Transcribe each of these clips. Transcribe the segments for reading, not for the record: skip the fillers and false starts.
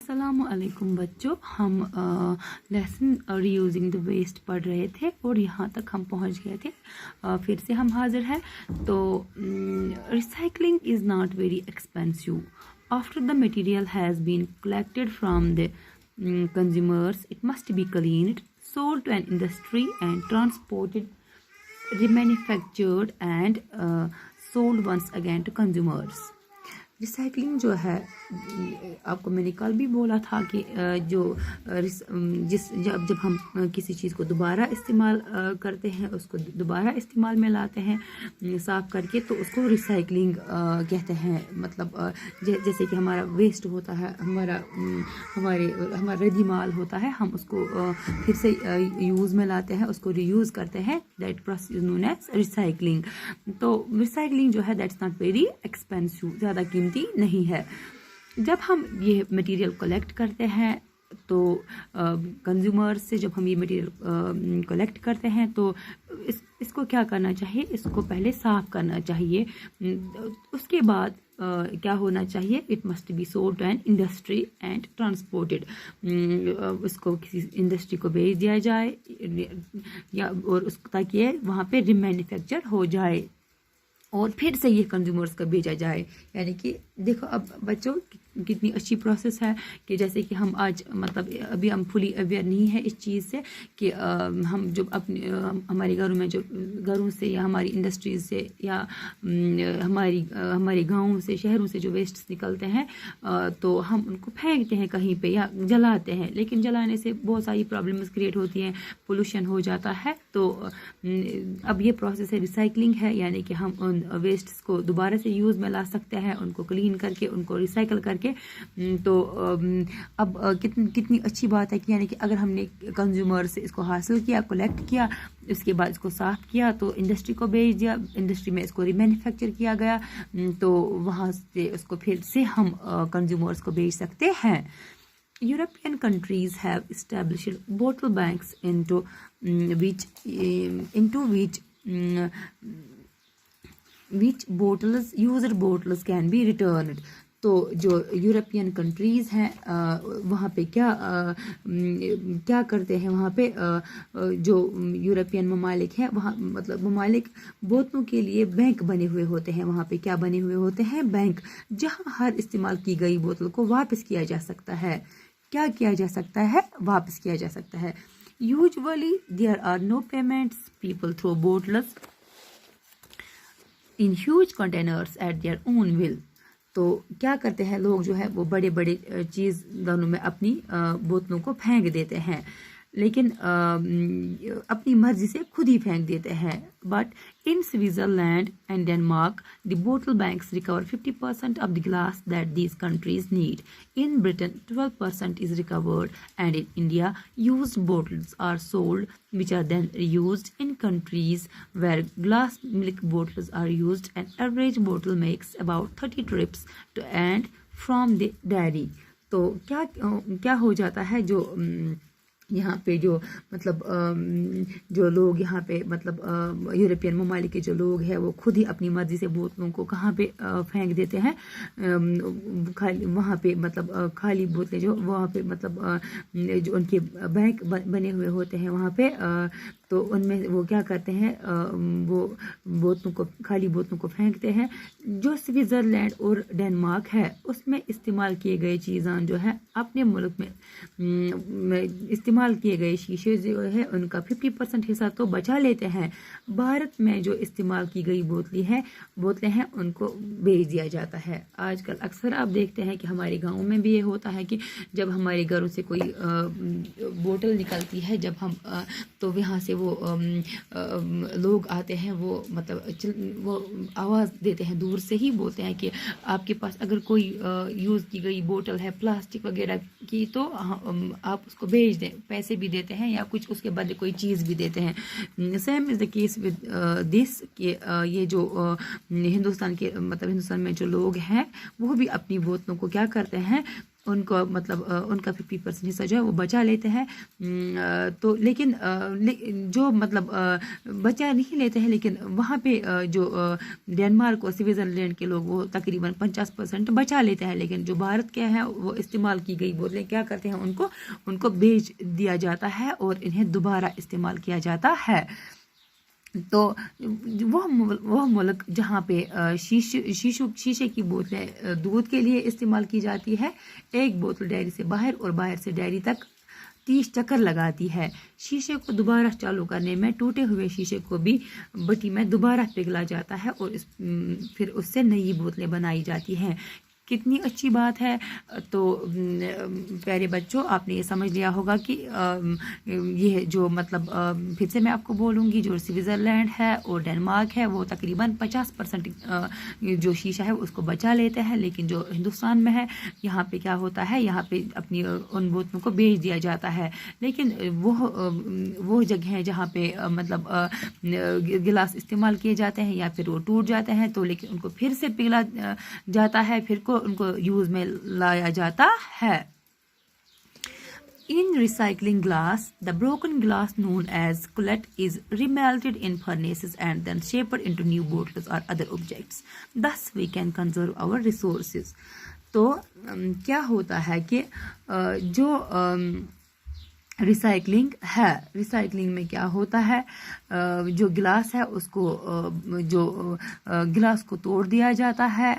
अस्सलाम वालेकुम बच्चों, हम लेसन रीयूजिंग द वेस्ट पढ़ रहे थे और यहाँ तक हम पहुँच गए थे। फिर से हम हाजिर हैं। तो recycling is not very expensive after the material has been collected from the consumers. It must be cleaned, sold to an industry and transported, remanufactured and sold once again to consumers. Recycling जो है, आपको मैंने कल भी बोला था कि जब हम किसी चीज़ को दोबारा इस्तेमाल करते हैं, उसको दोबारा इस्तेमाल में लाते हैं साफ़ करके, तो उसको रिसाइकलिंग कहते हैं। मतलब जैसे कि हमारा वेस्ट होता है, हमारा रद्दी माल होता है, हम उसको फिर से यूज़ में लाते हैं, उसको रीयूज़ करते हैं। That process is known as recycling. तो रिसाइकलिंग जो है दैट्स नॉट वेरी एक्सपेंसिव, ज़्यादा कीमती नहीं है। जब हम ये मटेरियल कलेक्ट करते हैं तो कंज्यूमर से जब हम ये मटेरियल कलेक्ट करते हैं तो इसको क्या करना चाहिए, इसको पहले साफ़ करना चाहिए। उसके बाद क्या होना चाहिए, it must be sold to an industry and transported. उसको किसी इंडस्ट्री को भेज दिया जाए या और ताकि वहाँ पे रिमैन्युफैक्चर हो जाए और फिर से ये कंज्यूमर्स को भेजा जाए। यानी कि देखो अब बच्चों कितनी अच्छी प्रोसेस है कि जैसे कि हम आज मतलब अभी हम फुली अवेयर नहीं है इस चीज़ से कि हम जो अपने हमारे घरों में जो घरों से या हमारी इंडस्ट्रीज से या हमारे गाँव से शहरों से जो वेस्ट निकलते हैं तो हम उनको फेंकते हैं कहीं पे या जलाते हैं, लेकिन जलाने से बहुत सारी प्रॉब्लम्स क्रिएट होती हैं, पोल्यूशन हो जाता है। तो अब ये प्रोसेस है रिसाइकलिंग है, यानी कि हम उन वेस्ट्स को दोबारा से यूज़ में ला सकते हैं, उनको क्लीन करके, उनको रिसाइकल करके। तो अब कितनी अच्छी बात है कि यानी कि अगर हमने कंज्यूमर से इसको हासिल किया, कलेक्ट किया, उसके बाद इसको साफ़ किया तो इंडस्ट्री को भेज दिया, इंडस्ट्री में इसको रिमैन्युफैक्चर किया गया, तो वहाँ से उसको फिर से हम कंज्यूमर्स को भेज सकते हैं। European countries have established bottle banks into which used bottles can be returned. तो जो यूरोपियन कंट्रीज़ हैं वहाँ पे क्या करते हैं, वहाँ पे जो यूरोपियन ममालिक हैं, वहाँ मतलब ममालिक बोतलों के लिए बैंक बने हुए होते हैं। वहाँ पे क्या बने हुए होते हैं, बैंक, जहाँ हर इस्तेमाल की गई बोतल को वापस किया जा सकता है। क्या किया जा सकता है, वापस किया जा सकता है। Usually there are no payments, people throw bottles in huge containers at their own will. तो क्या करते हैं लोग जो है वो बड़े बड़े चीज़ों में अपनी बोतलों को फेंक देते हैं, लेकिन अपनी मर्जी से खुद ही फेंक देते हैं। But in Switzerland and Denmark the bottle banks recover 50% of the glass that these countries need. In Britain 12% is recovered and in India used bottles are sold which are then reused in countries where glass milk bottles are used. An average bottle makes about 30 trips to and from the dairy. तो क्या हो जाता है, जो यहाँ पे जो मतलब जो लोग यहाँ पे मतलब यूरोपियन ममालिक के जो लोग हैं वो खुद ही अपनी मर्जी से बोतलों को कहाँ पे फेंक देते हैं, खाली वहाँ पे मतलब खाली बोतलें जो वहाँ पे मतलब जो उनके बैंक बने हुए होते हैं वहाँ पे, तो उनमें वो क्या करते हैं, वो खाली बोतलों को फेंकते हैं। जो स्विट्ज़रलैंड और डेनमार्क है उसमें इस्तेमाल किए गए चीज़ें जो है अपने मुल्क में इस्तेमाल किए गए शीशे जो है उनका 50% हिस्सा तो बचा लेते हैं। भारत में जो इस्तेमाल की गई बोतलें हैं उनको भेज दिया जाता है। आजकल अक्सर आप देखते हैं कि हमारे गाँव में भी ये होता है कि जब हमारे घरों से कोई बोतल निकलती है, जब हम तो यहाँ से वो लोग आते हैं, वो मतलब वो आवाज़ देते हैं, दूर से ही बोलते हैं कि आपके पास अगर कोई यूज़ की गई बोतल है प्लास्टिक वगैरह की तो आप उसको भेज दें, पैसे भी देते हैं या कुछ उसके बदले कोई चीज़ भी देते हैं। Same is the case with this कि ये जो हिंदुस्तान में जो लोग हैं वो भी अपनी बोतलों को क्या करते हैं, उनको मतलब उनका 50% हिस्सा जो है वो बचा लेते हैं। तो लेकिन जो मतलब बचा नहीं लेते हैं, लेकिन वहाँ पे जो डेनमार्क और स्विट्ज़रलैंड के लोग वो तकरीबन 50% बचा लेते हैं। लेकिन जो भारत के हैं वो इस्तेमाल की गई बोतलें क्या करते हैं, उनको बेच दिया जाता है और इन्हें दोबारा इस्तेमाल किया जाता है। तो वह मुल्क जहाँ पे शीशे की बोतलें दूध के लिए इस्तेमाल की जाती है, एक बोतल डेयरी से बाहर और बाहर से डेयरी तक 30 चक्कर लगाती है। शीशे को दोबारा चालू करने में टूटे हुए शीशे को भी भट्टी में दोबारा पिघला जाता है और फिर उससे नई बोतलें बनाई जाती हैं। कितनी अच्छी बात है। तो प्यारे बच्चों, आपने ये समझ लिया होगा कि ये जो मतलब फिर से मैं आपको बोलूँगी, जो स्विट्ज़रलैंड है और डेनमार्क है वो तकरीबन 50% जो शीशा है उसको बचा लेते हैं। लेकिन जो हिंदुस्तान में है यहाँ पे क्या होता है, यहाँ पे अपनी उन बोतलों को बेच दिया जाता है। लेकिन वो जगह है जहाँ पे मतलब गिलास इस्तेमाल किए जाते हैं या फिर वो टूट जाते हैं, तो लेकिन उनको फिर से पिघला जाता है, फिर उनको यूज में लाया जाता है। In recycling glass, the broken glass known as cullet is remelted in furnaces and then shaped into new bottles or other objects. Thus, we can conserve our resources. तो क्या होता है कि जो रिसाइकलिंग है, रिसाइकलिंग में क्या होता है, जो गिलास है उसको जो गिलास को तोड़ दिया जाता है,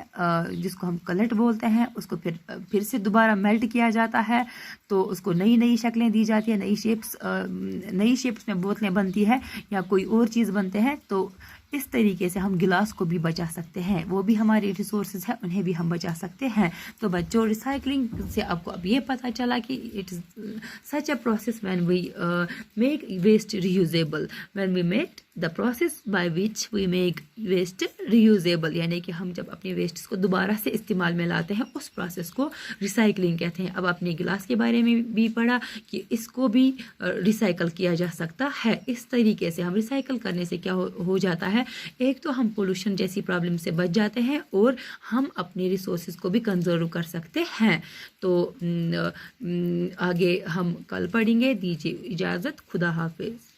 जिसको हम कलट बोलते हैं, उसको फिर से दोबारा मेल्ट किया जाता है, तो उसको नई शक्लें दी जाती है, नई शेप्स में बोतलें बनती है या कोई और चीज़ बनते हैं। तो इस तरीके से हम गिलास को भी बचा सकते हैं, वो भी हमारे रिसोर्सेज है, उन्हें भी हम बचा सकते हैं। तो बच्चों, रिसाइकलिंग से आपको अब ये पता चला कि it is such a process when we make waste reusable, when we make the process by which we make waste reusable, यानी कि हम जब अपने वेस्ट को दोबारा से इस्तेमाल में लाते हैं उस प्रोसेस को रिसाइकलिंग कहते हैं। अब आपने गिलास के बारे में भी पढ़ा कि इसको भी रिसाइकल किया जा सकता है। इस तरीके से हम रिसाइकल करने से क्या हो जाता है, एक तो हम पोल्यूशन जैसी प्रॉब्लम से बच जाते हैं और हम अपने रिसोर्सेज को भी कंजर्व कर सकते हैं। तो आगे हम कल पढ़ेंगे। दीजिए इजाज़त, खुदा हाफिज़।